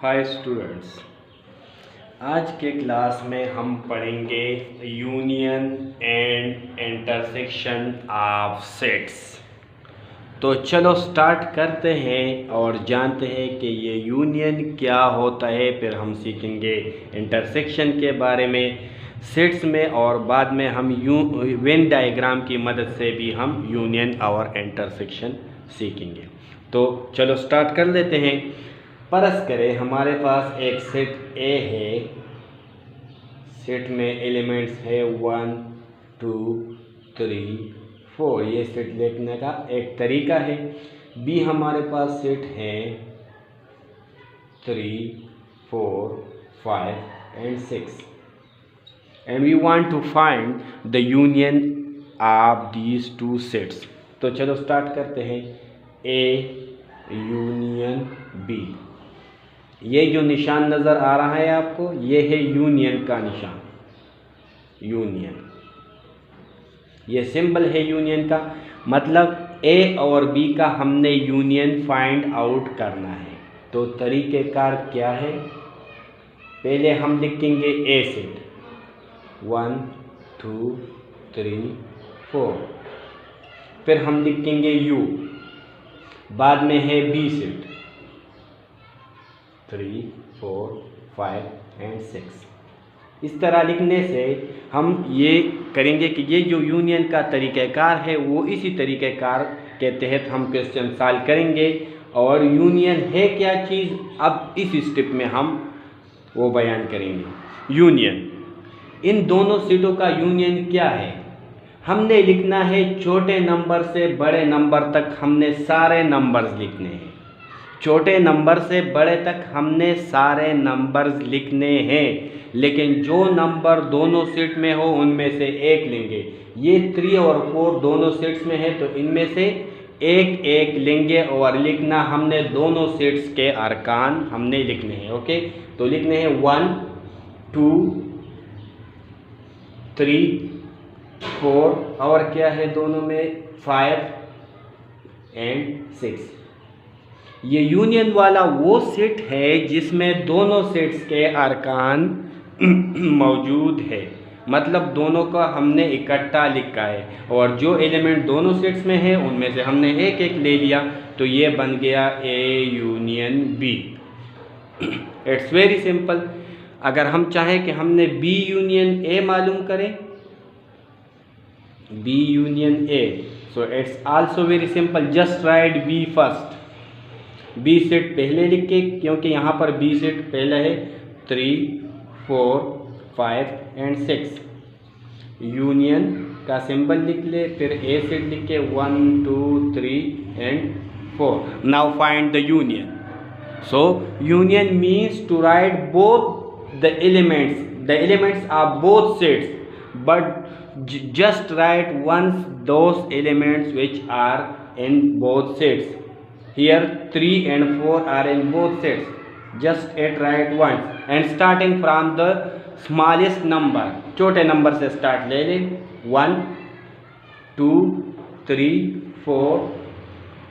Hi students, आज के class में हम पढ़ेंगे union and intersection of sets. तो चलो स्टार्ट करते हैं और जानते हैं कि ये यूनियन क्या होता है। फिर हम सीखेंगे इंटरसेक्शन के बारे में सेट्स में, और बाद में हम वेन डायग्राम की मदद से भी हम यूनियन और इंटरसेक्शन सीखेंगे। तो चलो स्टार्ट कर लेते हैं। फर्ज करें हमारे पास एक सेट ए है, सेट में एलिमेंट्स है 1 2 3 4। ये सेट लिखने का एक तरीका है। बी हमारे पास सेट है 3 4 5 and 6 and we want to find the union of these two sets. तो चलो स्टार्ट करते हैं। ए यूनियन बी, ये जो निशान नज़र आ रहा है आपको, ये है यूनियन का निशान। यूनियन, ये सिंबल है यूनियन का। मतलब ए और बी का हमने यूनियन फाइंड आउट करना है। तो तरीक़ेकार क्या है, पहले हम लिखेंगे ए सेट 1 2 3 4, फिर हम लिखेंगे यू, बाद में है बी सेट 3 4 5 एंड 6। इस तरह लिखने से हम ये करेंगे कि ये जो यूनियन का तरीक़ाकार है वो इसी तरीक़ाकार के तहत हम क्वेश्चन सॉल्व करेंगे। और यूनियन है क्या चीज़, अब इस स्टेप में हम वो बयान करेंगे। यूनियन, इन दोनों सेटों का यूनियन क्या है, हमने लिखना है छोटे नंबर से बड़े नंबर तक हमने सारे नंबर्स लिखने हैं। छोटे नंबर से बड़े तक हमने सारे नंबर्स लिखने हैं, लेकिन जो नंबर दोनों सेट में हो उनमें से एक लेंगे। ये 3 और 4 दोनों सेट्स में है, तो इनमें से एक एक लेंगे और लिखना हमने दोनों सेट्स के अरकान हमने लिखने हैं। ओके, तो लिखने हैं 1 2 3 4 और क्या है दोनों में 5 एंड 6। ये यूनियन वाला वो सेट है जिसमें दोनों सेट्स के अरकान मौजूद है, मतलब दोनों का हमने इकट्ठा लिखा है, और जो एलिमेंट दोनों सेट्स में है उनमें से हमने एक एक ले लिया। तो ये बन गया A union B. It's very simple. अगर हम चाहें कि हमने बी यूनियन ए मालूम करें, B union A, so it's also very simple. Just write B first. B set पहले लिखे, क्योंकि यहाँ पर बी सेट पहले है 3 4 5 एंड 6। यूनियन का सिंबल लिख ले, फिर ए सेट लिख के 1 2 3 and 4। Now find the union. So union means to write both the elements of both sets, but just write once those elements which are in both sets. Here 3 and 4 are in both sets. Just write once and starting from the smallest number, छोटे number से start ले ले। 1 2 3 4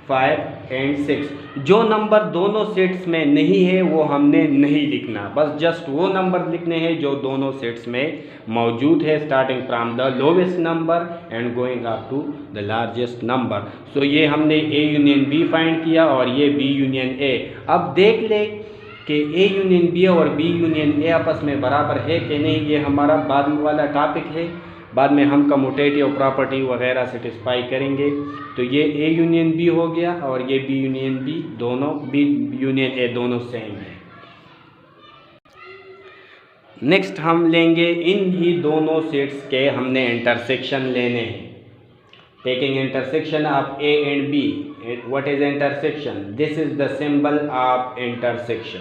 5 and 6। जो number दोनों sets में नहीं है वो हमने नहीं लिखना, बस जस्ट वो नंबर लिखने हैं जो दोनों सेट्स में मौजूद है, starting from the lowest number and going up to the largest number. So ये हमने ए यूनियन बी फाइंड किया और ये बी यूनियन ए। अब देख ले कि ए यूनियन बी और बी यूनियन ए आपस में बराबर है कि नहीं, ये हमारा बाद में वाला टॉपिक है। बाद में हम कम्यूटेटिव प्रॉपर्टी वगैरह सेटिस्फाई करेंगे। तो ये ए यूनियन बी हो गया और ये बी यूनियन बी, दोनों बी यूनियन ए दोनों सेम है। नेक्स्ट हम लेंगे इन ही दोनों सेट्स के हमने इंटरसेक्शन लेने हैं। Taking intersection of A and B, what is intersection? This is the symbol of intersection.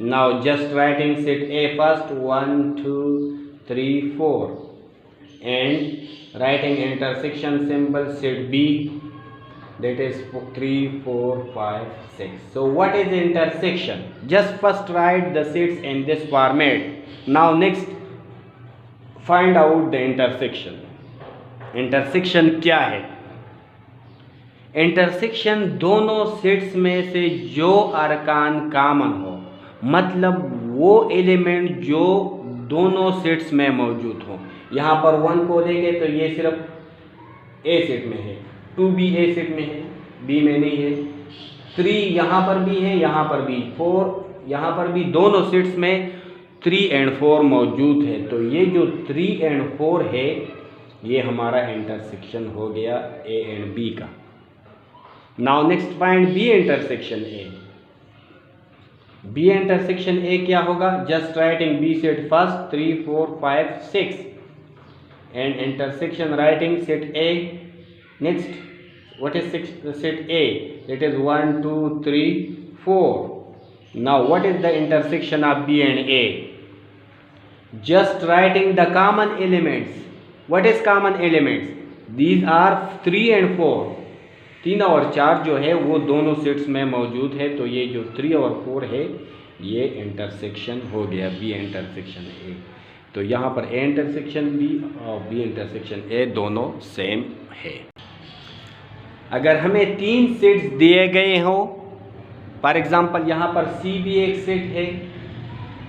Now just writing set A first 1 2 3 4 and writing intersection symbol set B, that is 3 4 5 6. So what is intersection? Just first write the sets in this format. Now next find out the intersection. Intersection क्या है? Intersection दोनों sets में से जो अरकान common हो, मतलब वो एलिमेंट जो दोनों सेट्स में मौजूद हो। यहाँ पर 1 को लेंगे तो ये सिर्फ ए सेट में है, 2 भी ए सेट में है, बी में नहीं है, 3 यहाँ पर भी है, यहाँ पर भी, 4 यहाँ पर भी, दोनों सेट्स में 3 and 4 मौजूद है। तो ये जो 3 and 4 है ये हमारा इंटरसेक्शन हो गया ए एंड बी का। Now next find B intersection A. B intersection A क्या होगा? Just writing B set first 3 4 5 6 and intersection writing set A. Next, what is set A? It is 1 2 3 4. Now what is the intersection of B and A? Just writing the common elements. What is common elements? These are 3 and 4. 3 और 4 जो है वो दोनों sets में मौजूद है। तो ये जो 3 और 4 है ये इंटरसेक्शन हो गया बी इंटरसेक्शन ए। तो यहाँ पर ए इंटरसेक्शन बी और बी इंटरसेक्शन ए दोनों सेम है। अगर हमें 3 सेट्स दिए गए हों, फॉर एग्जांपल यहाँ पर सी भी एक सेट है,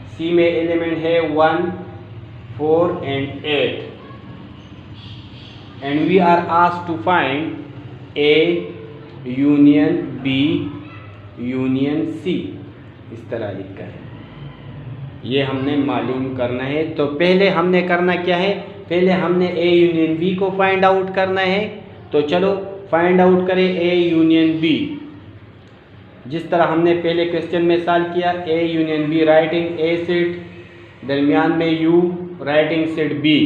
सी में एलिमेंट है 1 4 and 8 and we are asked to find A union B union C, इस तरह लिखा है, ये हमने मालूम करना है। तो पहले हमने करना क्या है? पहले हमने ए यूनियन बी को फाइंड आउट करना है। तो चलो फाइंड आउट करें ए यूनियन बी, जिस तरह हमने पहले क्वेश्चन में सॉल्व किया। A union B writing A set, दरमियान में U, writing set B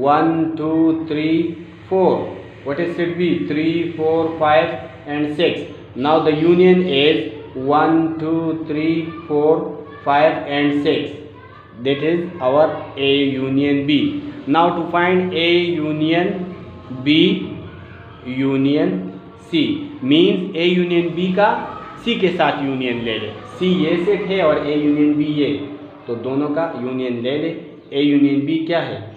1 2 3 4। What is set B? 3 4 5 and 6. Now the union is 1 2 3 4 5 and 6. That is our A union B. Now to find A union B union C means A union B का C के साथ union ले ले। C ये set है और A union B ये, तो दोनों का यूनियन ले ले। A union B क्या है?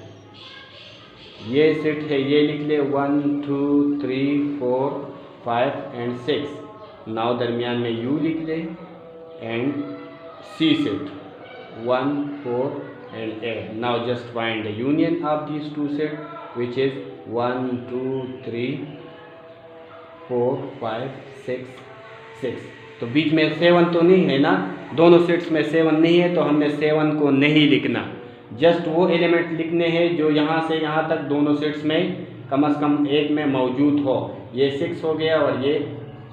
ये सेट है, ये लिख ले 1 2 3 4 5 and 6। नाउ दरमियान में U लिख ले and C set 1 4 and 8. Now just find the union of these two sets, which is 1 2 3 4 5 6 6। तो बीच में 7 तो नहीं है ना, दोनों सेट्स में 7 नहीं है, तो हमने 7 को नहीं लिखना। जस्ट वो एलिमेंट लिखने हैं जो यहाँ से यहाँ तक दोनों सेट्स में कम से कम एक में मौजूद हो। ये 6 हो गया और ये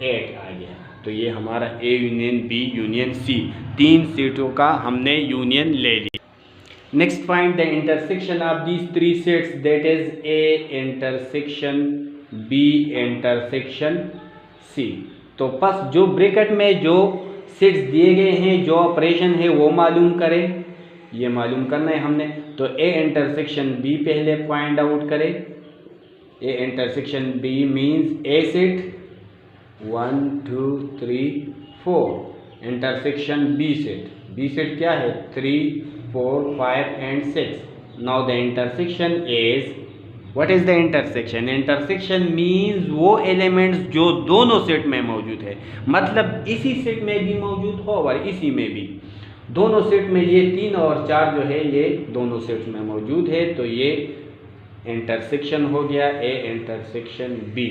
8 आ गया। तो ये हमारा A union B union C, 3 सेटों का हमने यूनियन ले लिया। Next find the intersection of these 3 sets, that is A intersection B intersection C. तो बस जो ब्रैकेट में जो सेट्स दिए गए हैं, जो ऑपरेशन है वो मालूम करें, ये मालूम करना है हमने। तो ए इंटरसेक्शन बी पहले फाइंड आउट करें। A intersection B means A set 1 2 3 4 intersection B set. B set क्या है? 3 4 5 and 6। Now the intersection is, what is the intersection? Intersection means वो एलिमेंट्स जो दोनों सेट में मौजूद है, मतलब इसी सेट में भी मौजूद हो और इसी में भी, दोनों सेट में ये 3 और 4 जो है ये दोनों सेट्स में मौजूद है। तो ये इंटरसेक्शन हो गया ए इंटरसेक्शन बी।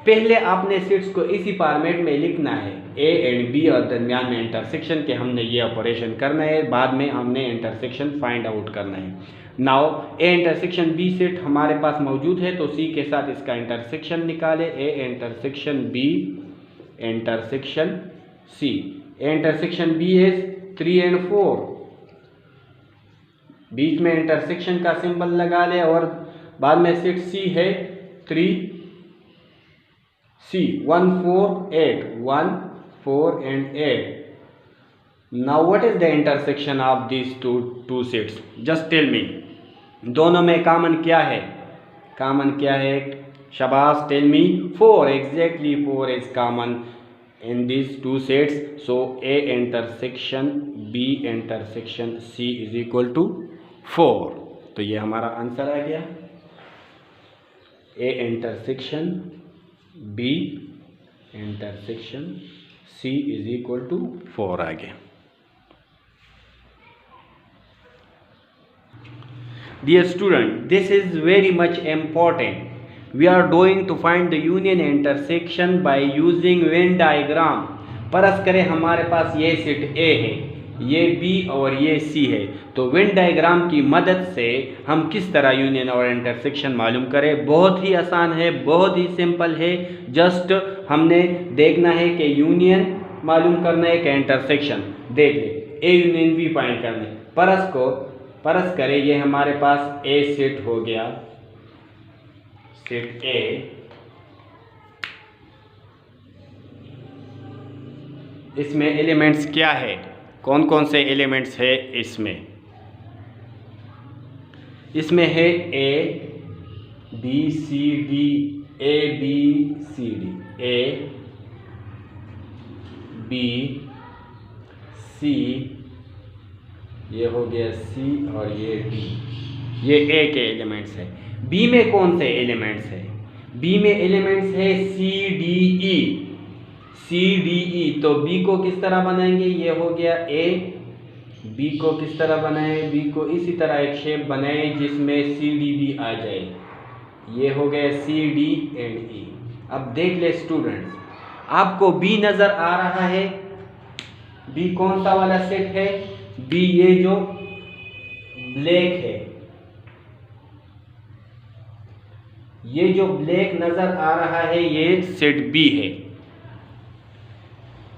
पहले आपने सेट्स को इसी फॉर्मेट में लिखना है, ए एंड बी और दरमियान में इंटरसेक्शन के हमने ये ऑपरेशन करना है, बाद में हमने इंटरसेक्शन फाइंड आउट करना है। Now A intersection B set हमारे पास मौजूद है, तो सी के साथ इसका इंटरसेक्शन निकाले। A intersection B intersection C. A intersection B is 3 and 4, बीच में इंटरसेक्शन का सिंबल लगा ले और बाद में सेट सी है 3 C 1 4 8 1 4 and 8। Now what is the intersection of these two sets? Just tell me, दोनों में कॉमन क्या है? कॉमन क्या है? शाबाश, tell me. 4, exactly 4 is common in these two sets. So A intersection B intersection C is equal to 4। तो ये हमारा आंसर आ गया। A intersection B intersection C is equal to 4 आ गया। Dear student, this is very much important. We are going to find the union intersection by using Venn diagram. परस करें हमारे पास ये set A है, ये B और ये C है, तो वेन डायग्राम की मदद से हम किस तरह यूनियन और इंटरसेक्शन मालूम करें। बहुत ही आसान है, बहुत ही सिंपल है। जस्ट हमने देखना है कि यूनियन मालूम करना है कि इंटरसेक्शन। देख ले, A यूनियन B फाइंड करना है। परस करें, ये हमारे पास A सेट हो गया, सेट A। इसमें एलिमेंट्स क्या है, कौन कौन से एलिमेंट्स है इसमें है A B C D, A B C D, A B C, ये हो गया C और ये D, ये A के एलिमेंट्स है। B में कौन से एलिमेंट्स है? B में एलिमेंट्स है C D E, C D E। तो B को किस तरह बनाएंगे, ये हो गया A। B को किस तरह बनाए, B को इसी तरह एक शेप बनाए जिसमें C D B आ जाए, ये हो गया C D एंड E। अब देख ले स्टूडेंट्स, आपको B नजर आ रहा है। B कौन सा वाला सेट है? B ये जो ब्लैक है, ये जो ब्लैक नजर आ रहा है ये सेट B है,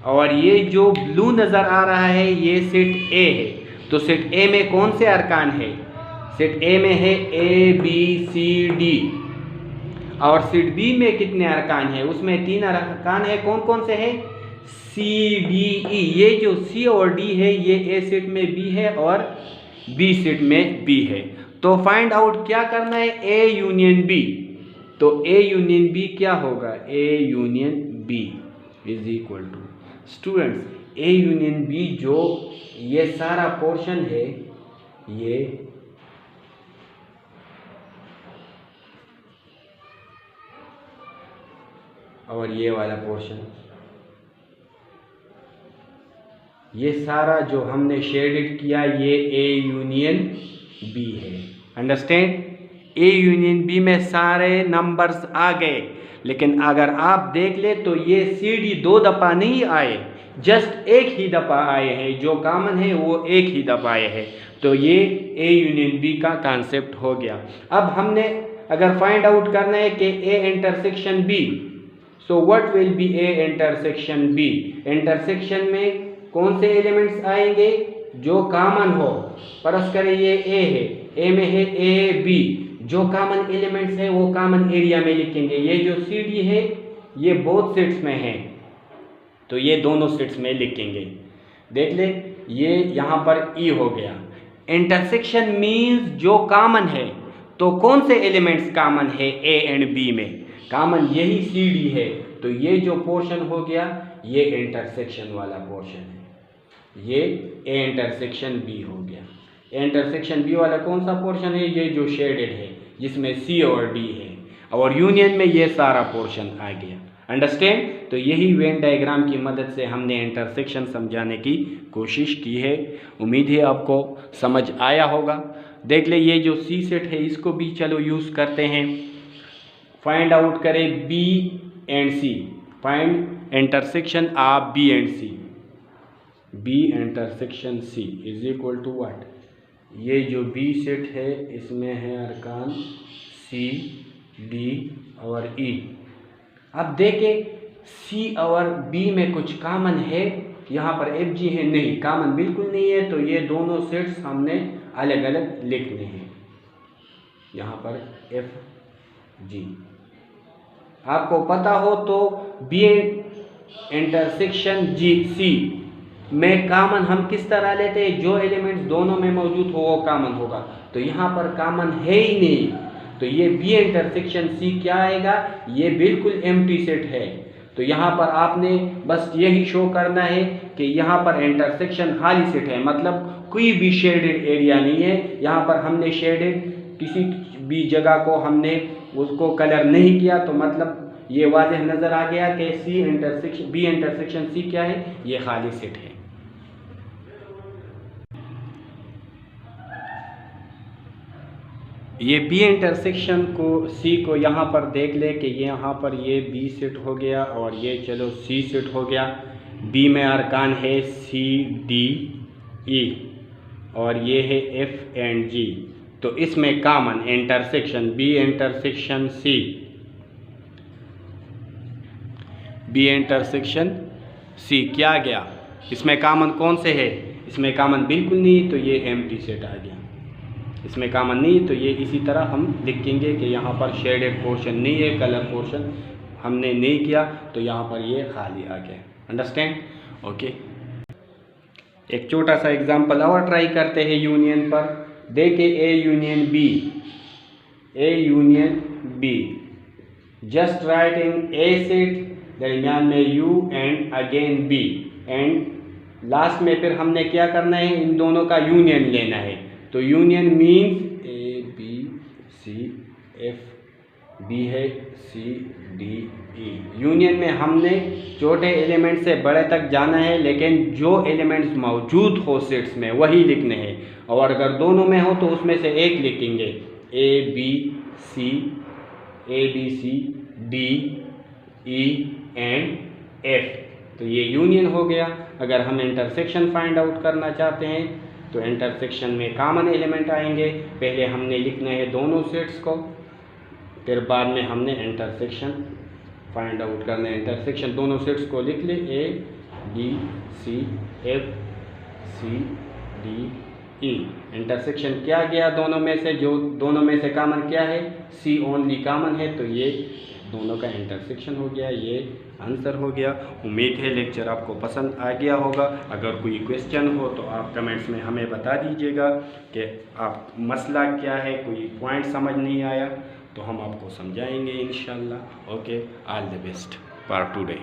और ये जो ब्लू नजर आ रहा है ये सेट A है। तो सेट A में कौन से अरकान है? सेट A में है A B C D, और सेट B में कितने अरकान है? उसमें 3 अरकान है। कौन कौन से है? C D E। ये जो C और D है ये A सेट में B है और B सेट में B है। तो फाइंड आउट क्या करना है? A union B। तो A यूनियन B क्या होगा? A union B is equal to, students, A union B जो ये सारा पोर्शन है, ये और ये वाला पोर्शन, ये सारा जो हमने शेडेड किया ये A यूनियन B है। अंडरस्टैंड? A यूनियन B में सारे नंबर्स आ गए, लेकिन अगर आप देख ले तो ये CD 2 दफ़ा नहीं आए, जस्ट एक ही दफ़ा आए हैं। जो कॉमन है वो एक ही दफ़ा आए हैं। तो ये A यूनियन B का कॉन्सेप्ट हो गया। अब हमने अगर फाइंड आउट करना है कि A intersection B, so what will be A intersection B? Intersection में कौन से एलिमेंट्स आएंगे? जो कॉमन हो। परस करें ये A है, A में है A B, जो कॉमन एलिमेंट्स है वो कॉमन एरिया में लिखेंगे। ये जो CD है ये बोथ सेट्स में है, तो ये दोनों सेट्स में लिखेंगे। देख ले, ये यहाँ पर E हो गया। इंटरसेक्शन मीन्स जो कॉमन है, तो कौन से एलिमेंट्स कॉमन है A एंड B में? कॉमन यही CD है, तो ये जो पोर्शन हो गया ये इंटरसेक्शन वाला पोर्शन है, ये A इंटरसेक्शन B हो गया। A इंटरसेक्शन B वाला कौन सा पोर्शन है? ये जो शेडेड है जिसमें C और D है, और यूनियन में ये सारा पोर्शन आ गया। अंडरस्टैंड? तो यही वेन डायग्राम की मदद से हमने इंटरसेक्शन समझाने की कोशिश की है। उम्मीद है आपको समझ आया होगा। देख ले, ये जो C सेट है इसको भी चलो यूज़ करते हैं। फाइंड आउट करें B and C, find intersection of B and C। B intersection C is equal to what? ये जो B सेट है इसमें है अरकान C D और E। अब देखें C और B में कुछ कॉमन है, यहाँ पर FG है, नहीं कॉमन बिल्कुल नहीं है। तो ये दोनों सेट्स हमने अलग अलग लिखने हैं, यहाँ पर FG। आपको पता हो तो B इंटरसेक्शन C में कॉमन हम किस तरह लेते हैं? जो एलिमेंट्स दोनों में मौजूद हो वो कॉमन होगा। तो यहाँ पर कॉमन है ही नहीं, तो ये B इंटरसेक्शन C क्या आएगा? ये बिल्कुल एम्प्टी सेट है। तो यहाँ पर आपने बस यही शो करना है कि यहाँ पर इंटरसेक्शन खाली सेट है, मतलब कोई भी शेडेड एरिया नहीं है। यहाँ पर हमने शेडेड किसी भी जगह को हमने उसको कलर नहीं किया, तो मतलब ये वाज़ेह नज़र आ गया कि B इंटरसेक्शन C क्या है? ये खाली सेट है। ये बी इंटरसेक्शन को सी को यहाँ पर देख ले कि ये यहाँ पर ये बी सेट हो गया और ये चलो सी सेट हो गया। बी में अरकान है सी डी ई और ये है एफ एंड जी। तो इसमें common intersection B intersection C, B intersection C क्या गया, इसमें कॉमन कौन से है? इसमें कॉमन बिल्कुल नहीं, तो ये एम्प्टी सेट आ गया। इसमें कॉमन नहीं तो ये इसी तरह हम लिखेंगे कि यहाँ पर शेडेड पोर्शन नहीं है, कलर पोर्शन हमने नहीं किया, तो यहाँ पर ये खाली आ गया। अंडरस्टैंड? ओके। एक छोटा सा एग्जांपल और ट्राई करते हैं यूनियन पर। देखें A union B, A union B, just writing A set, दरमियान में U and again B, and last में फिर हमने क्या करना है, इन दोनों का यूनियन लेना है। तो union means A B C, F B है, सी डी ई। यूनियन में हमने छोटे एलिमेंट से बड़े तक जाना है, लेकिन जो एलिमेंट्स मौजूद हो सेट्स में वही लिखने हैं, और अगर दोनों में हो तो उसमें से एक लिखेंगे। A B C, A B C D E and F, तो ये यूनियन हो गया। अगर हम इंटरसेक्शन फाइंड आउट करना चाहते हैं तो इंटरसेक्शन में कॉमन एलिमेंट आएंगे। पहले हमने लिखना है दोनों सेट्स को, फिर बाद में हमने इंटरसेक्शन फाइंड आउट करना है। इंटरसेक्शन दोनों सेट्स को लिख ले, A B C F C D E. Intersection क्या गया दोनों में से, जो दोनों में से कॉमन क्या है, सी ओनली कॉमन है, तो ये दोनों का इंटरसेक्शन हो गया, ये आंसर हो गया। उम्मीद है लेक्चर आपको पसंद आ गया होगा। अगर कोई क्वेश्चन हो तो आप कमेंट्स में हमें बता दीजिएगा कि आप मसला क्या है, कोई पॉइंट समझ नहीं आया तो हम आपको समझाएंगे इंशाल्लाह। Okay, all the best for today.